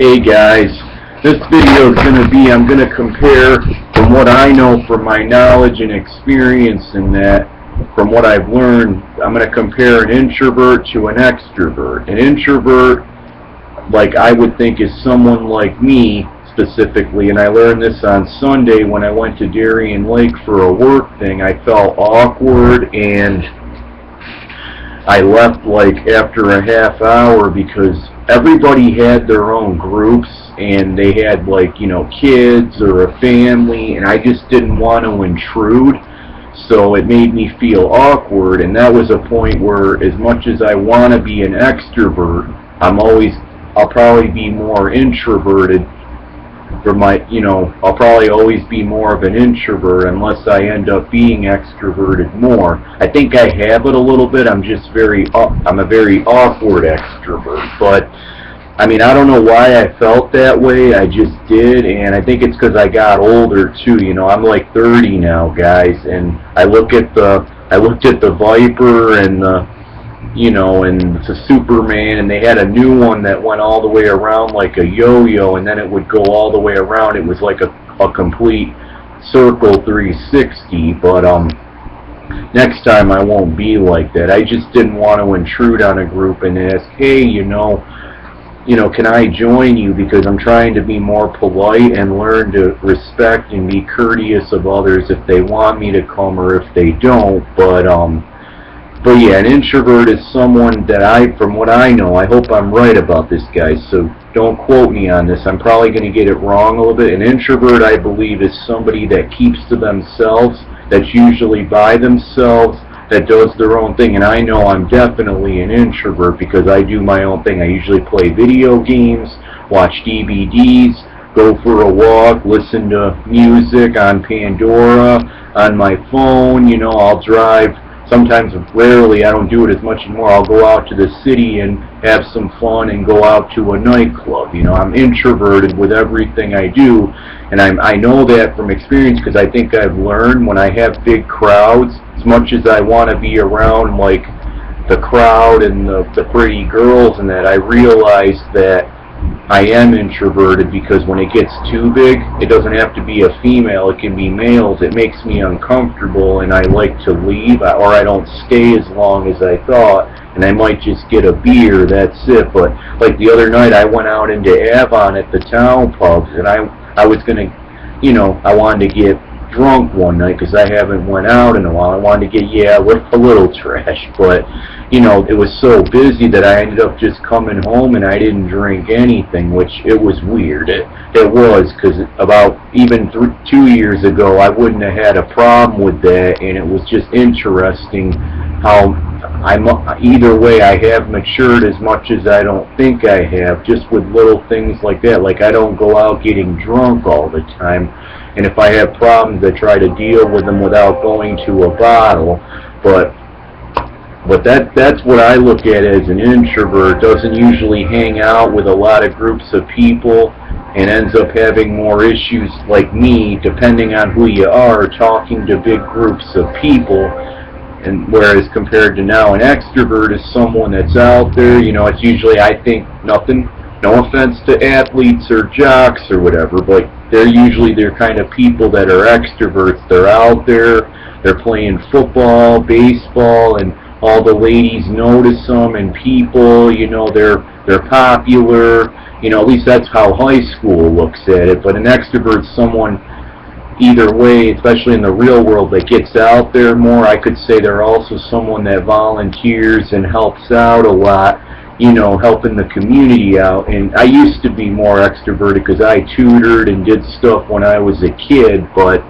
Hey guys, this video is going to be, I'm going to compare from what I know from my knowledge and experience and that, from what I've learned, I'm going to compare an introvert to an extrovert. An introvert, like I would think, is someone like me specifically, and I learned this on Sunday when I went to Darien Lake for a work thing. I felt awkward and I left like after a half hour because everybody had their own groups and they had, like, you know, kids or a family, and I just didn't want to intrude, so it made me feel awkward. And that was a point where, as much as I want to be an extrovert, I'll probably be more introverted. I'll probably always be more of an introvert unless I end up being extroverted more. I think I have it a little bit. I'm a very awkward extrovert. But I mean, I don't know why I felt that way. I just did, and I think it's because I got older too. You know, I'm like 30 now, guys, and I looked at the Viper and the Superman, and they had a new one that went all the way around like a yo-yo, and then it would go all the way around. It was like a complete circle 360, but next time I won't be like that. I just didn't want to intrude on a group and ask, hey, can I join you, because I'm trying to be more polite and learn to respect and be courteous of others if they want me to come or if they don't. But yeah, an introvert is someone that from what I know, I hope I'm right about this, guys, so don't quote me on this. I'm probably going to get it wrong a little bit. An introvert, I believe, is somebody that keeps to themselves, that's usually by themselves, that does their own thing. And I know I'm definitely an introvert because I do my own thing. I usually play video games, watch DVDs, go for a walk, listen to music on Pandora, on my phone. I'll drive. Sometimes, rarely, I don't do it as much anymore. I'll go out to the city and have some fun and go out to a nightclub. I'm introverted with everything I do, and I know that from experience, because I think I've learned when I have big crowds, as much as I want to be around like the crowd and the pretty girls and that, I realize that I am introverted, because when it gets too big, it doesn't have to be a female, it can be males. It makes me uncomfortable and I like to leave, or I don't stay as long as I thought, and I might just get a beer, that's it. But like the other night, I went out into Avon at the town pubs, and I was gonna, I wanted to get drunk one night because I haven't went out in a while. I wanted to get, a little trash, but it was so busy that I ended up just coming home and I didn't drink anything, which it was weird. It was, because about even 2 years ago I wouldn't have had a problem with that, and it was just interesting how either way I have matured as much as I don't think I have, just with little things like that. Like, I don't go out getting drunk all the time, and if I have problems, I try to deal with them without going to a bottle. But that's what I look at as an introvert. Doesn't usually hang out with a lot of groups of people and ends up having more issues, like me, depending on who you are, talking to big groups of people. And whereas compared to now, an extrovert is someone that's out there. It's usually, I think, nothing, no offense to athletes or jocks or whatever, but they're kind of people that are extroverts. They're out there, they're playing football, baseball, and all the ladies notice them, and people, they're popular. At least that's how high school looks at it. But an extrovert's someone, either way, especially in the real world, that gets out there more. I could say they're also someone that volunteers and helps out a lot, helping the community out. And I used to be more extroverted because I tutored and did stuff when I was a kid, but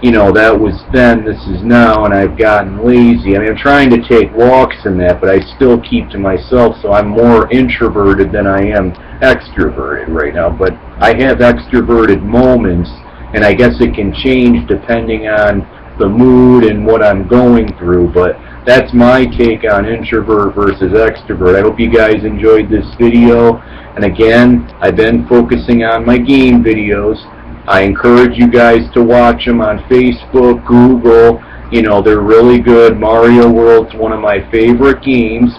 that was then, this is now, and I've gotten lazy. I mean, I'm trying to take walks and that, but I still keep to myself, so I'm more introverted than I am extroverted right now. But I have extroverted moments, and I guess it can change depending on the mood and what I'm going through. But that's my take on introvert versus extrovert. I hope you guys enjoyed this video. And again, I've been focusing on my game videos. I encourage you guys to watch them on Facebook, Google. They're really good. Mario World's one of my favorite games.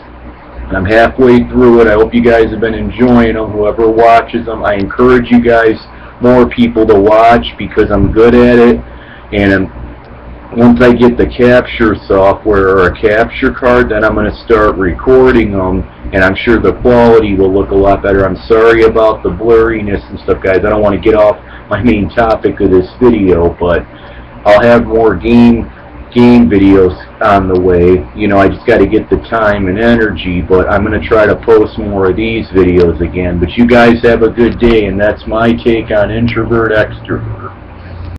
I'm halfway through it. I hope you guys have been enjoying them, whoever watches them. I encourage you guys, more people to watch, because I'm good at it. And once I get the capture software or a capture card, then I'm going to start recording them, and I'm sure the quality will look a lot better. I'm sorry about the blurriness and stuff, guys. I don't want to get off my main topic of this video, but I'll have more game videos on the way. You know, I just got to get the time and energy, but I'm going to try to post more of these videos again. But you guys have a good day, and that's my take on Introvert, Extrovert.